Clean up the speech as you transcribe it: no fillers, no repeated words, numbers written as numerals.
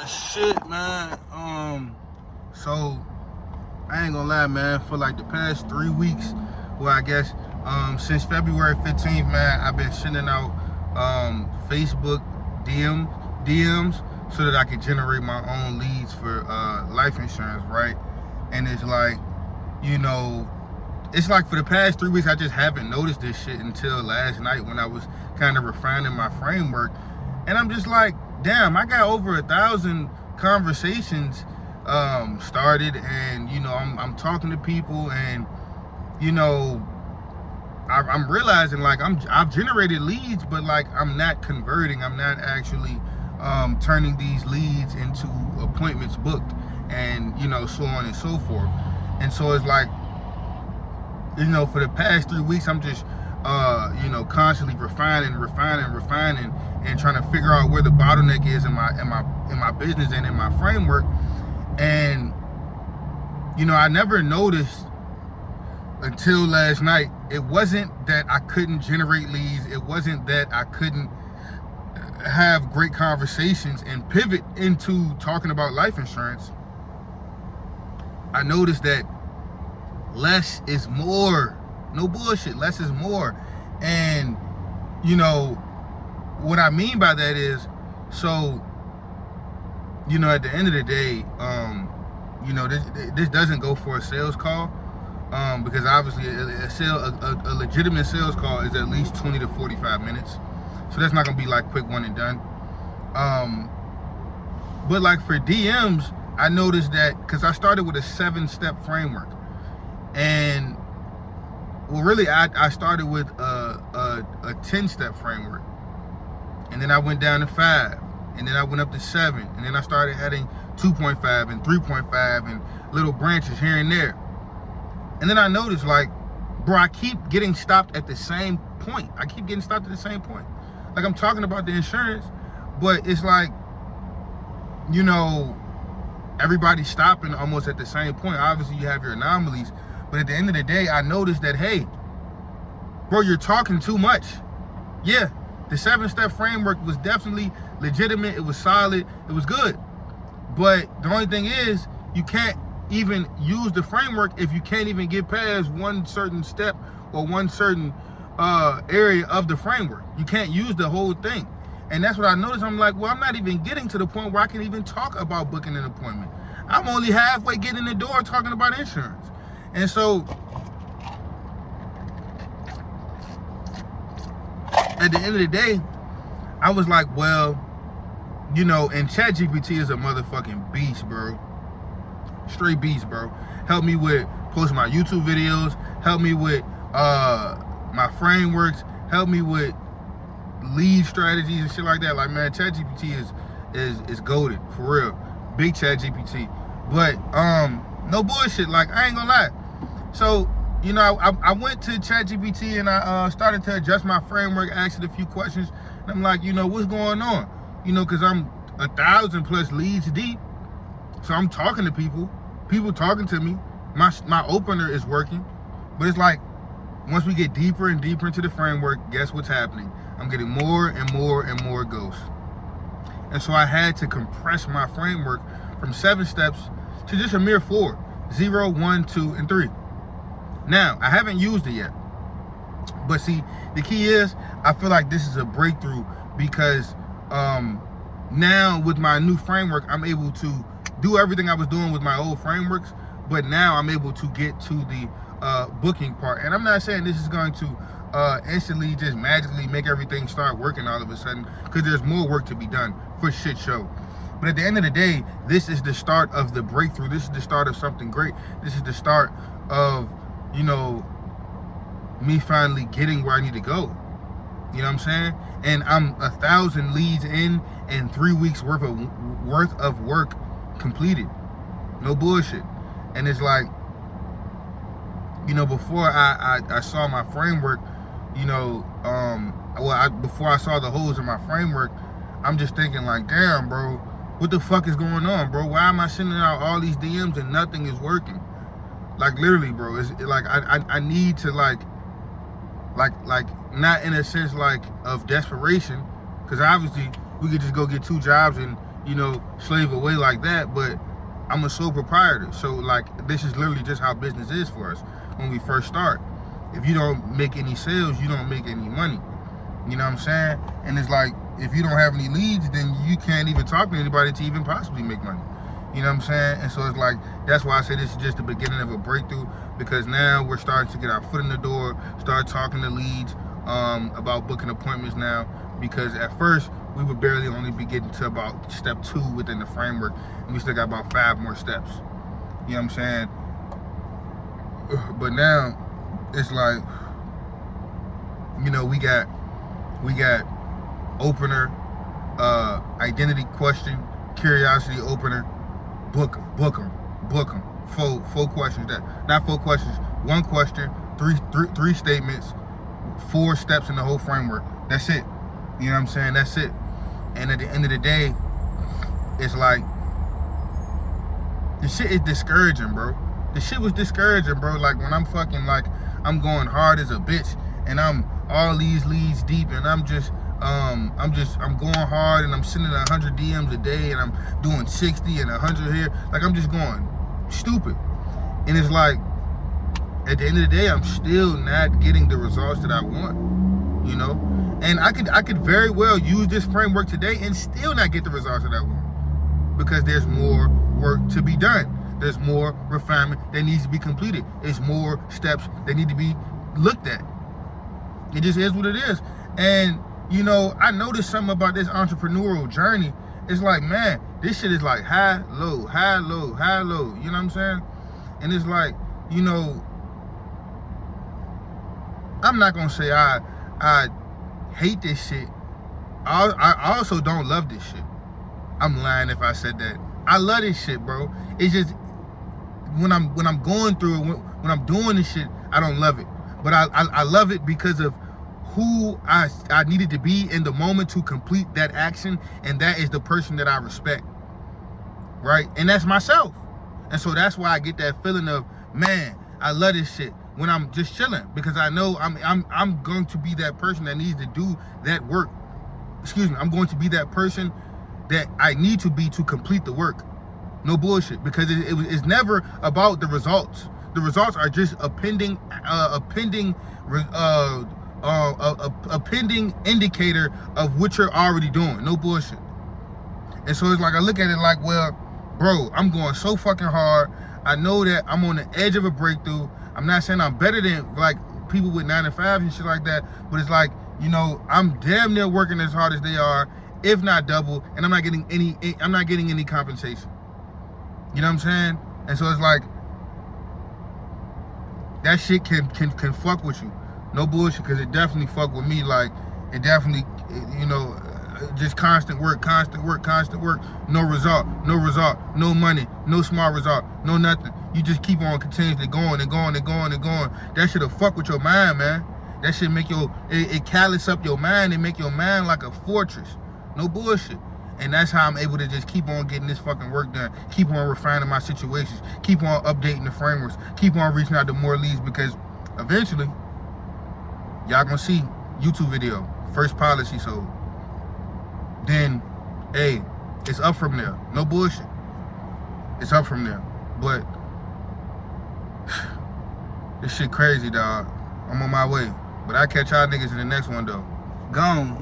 Shit, man. So I ain't gonna lie, man. For like the past 3 weeks, well, I guess since February 15th, man, I've been sending out Facebook DMs so that I could generate my own leads for life insurance, right? And it's like, you know, it's like for the past 3 weeks, I just haven't noticed this shit until last night when I was kind of refining my framework. And I'm just like, damn, I got over 1,000 conversations started, and you know, I'm talking to people, and you know, I'm realizing like I've generated leads, but like I'm not converting. I'm not actually turning these leads into appointments booked, and you know, so on and so forth. And so it's like, you know, for the past 3 weeks, I'm just you know, constantly refining, and trying to figure out where the bottleneck is in my business and in my framework. And you know, I never noticed until last night. It wasn't that I couldn't generate leads. It wasn't that I couldn't have great conversations and pivot into talking about life insurance. I noticed that less is more. No bullshit, less is more. And you know, what I mean by that is, so, you know, at the end of the day, you know, this doesn't go for a sales call, because obviously a legitimate sales call is at least 20 to 45 minutes. So that's not gonna be like quick one and done. But like for DMs, I noticed that because I started with a 7-step framework, and well, really, I started with a 10-step framework, and then I went down to 5, and then I went up to 7, and then I started adding 2.5 and 3.5 and little branches here and there. And then I noticed, like, bro, I keep getting stopped at the same point. Like, I'm talking about the insurance, but it's like, you know, everybody's stopping almost at the same point. Obviously, you have your anomalies, but at the end of the day, I noticed that, hey, bro, you're talking too much. Yeah, the 7-step framework was definitely legitimate. It was solid. It was good. But the only thing is, you can't even use the framework if you can't even get past one certain step or one certain area of the framework. You can't use the whole thing. And that's what I noticed. I'm like, well, I'm not even getting to the point where I can even talk about booking an appointment. I'm only halfway getting in the door talking about insurance. And so at the end of the day, I was like, well, you know, and ChatGPT is a motherfucking beast, bro. Straight beast, bro. Help me with posting my YouTube videos, help me with my frameworks, help me with lead strategies and shit like that. Like, man, ChatGPT is goated, for real. Big ChatGPT. But no bullshit, like, I ain't gonna lie. So, you know, I went to ChatGPT and I started to adjust my framework, asked it a few questions, and I'm like, you know, what's going on? You know, because I'm 1,000 plus leads deep. So I'm talking to people talking to me. My opener is working. But it's like, once we get deeper and deeper into the framework, guess what's happening? I'm getting more and more and more ghosts. And so I had to compress my framework from 7 steps to just a mere 4. 0, 1, 2, and 3. Now, I haven't used it yet. But see, the key is, I feel like this is a breakthrough because now with my new framework, I'm able to do everything I was doing with my old frameworks, but now I'm able to get to the booking part. And I'm not saying this is going to instantly just magically make everything start working all of a sudden, because there's more work to be done for shit show. But at the end of the day, this is the start of the breakthrough. This is the start of something great. This is the start of, you know, me finally getting where I need to go. You know what I'm saying? And I'm 1,000 leads in and 3 weeks worth of work completed. No bullshit. And it's like, you know, before I saw my framework, you know, before I saw the holes in my framework, I'm just thinking like, damn, bro, what the fuck is going on, bro? Why am I sending out all these DMs and nothing is working? Like, literally, bro, it's like I need to like not in a sense like of desperation, because obviously we could just go get 2 jobs and you know, slave away like that, but I'm a sole proprietor. So like, this is literally just how business is for us when we first start. If you don't make any sales, you don't make any money. You know what I'm saying? And it's like, if you don't have any leads, then you can't even talk to anybody to even possibly make money. You know what I'm saying? And so it's like, that's why I say this is just the beginning of a breakthrough, because now we're starting to get our foot in the door, start talking to leads about booking appointments now, because at first we would barely only be getting to about step 2 within the framework, and we still got about 5 more steps. You know what I'm saying? But now it's like, you know, we got opener, identity question, curiosity opener, book them. 4 questions, not 4 questions, 1 question, 3 statements, 4 steps in the whole framework. That's it. You know what I'm saying? That's it. And at the end of the day, it's like, the shit is discouraging, bro. The shit was discouraging, bro. Like, when I'm fucking, like, I'm going hard as a bitch, and I'm all these leads deep, and I'm going hard, and I'm sending 100 DMs a day, and I'm doing 60 and 100 here. Like, I'm just going stupid. And it's like, at the end of the day, I'm still not getting the results that I want, you know? And I could very well use this framework today and still not get the results that I want, because there's more work to be done. There's more refinement that needs to be completed. There's more steps that need to be looked at. It just is what it is. And, you know, I noticed something about this entrepreneurial journey. It's like, man, this shit is like high, low, high, low, high, low. You know what I'm saying? And it's like, you know, I'm not gonna say I hate this shit. I also don't love this shit. I'm lying if I said that. I love this shit, bro. It's just, when I'm going through it, when I'm doing this shit, I don't love it. But I love it because of who I needed to be in the moment to complete that action, and that is the person that I respect, right? And that's myself. And so that's why I get that feeling of, man, I love this shit when I'm just chilling, because I know I'm going to be that person that needs to do that work. Excuse me, I'm going to be that person that I need to be to complete the work. No bullshit, because it's never about the results. The results are just a pending indicator of what you're already doing. No bullshit. And so it's like, I look at it like, well, bro, I'm going so fucking hard. I know that I'm on the edge of a breakthrough. I'm not saying I'm better than like people with 9 to 5 and shit like that, but it's like, you know, I'm damn near working as hard as they are, if not double, and I'm not getting any compensation. You know what I'm saying? And so it's like, that shit can fuck with you. No bullshit, because it definitely fuck with me. Like, it definitely, you know, just constant work, no result, no money, no smart result, no nothing. You just keep on continuously going and going and going and going. That shit'll fuck with your mind, man. That shit make it callous up your mind and make your mind like a fortress. No bullshit. And that's how I'm able to just keep on getting this fucking work done, keep on refining my situations, keep on updating the frameworks, keep on reaching out to more leads, because eventually, y'all gonna see YouTube video, first policy sold. Then, hey, it's up from there. No bullshit. It's up from there. But, this shit crazy, dog. I'm on my way. But I catch y'all niggas in the next one, though. Gone.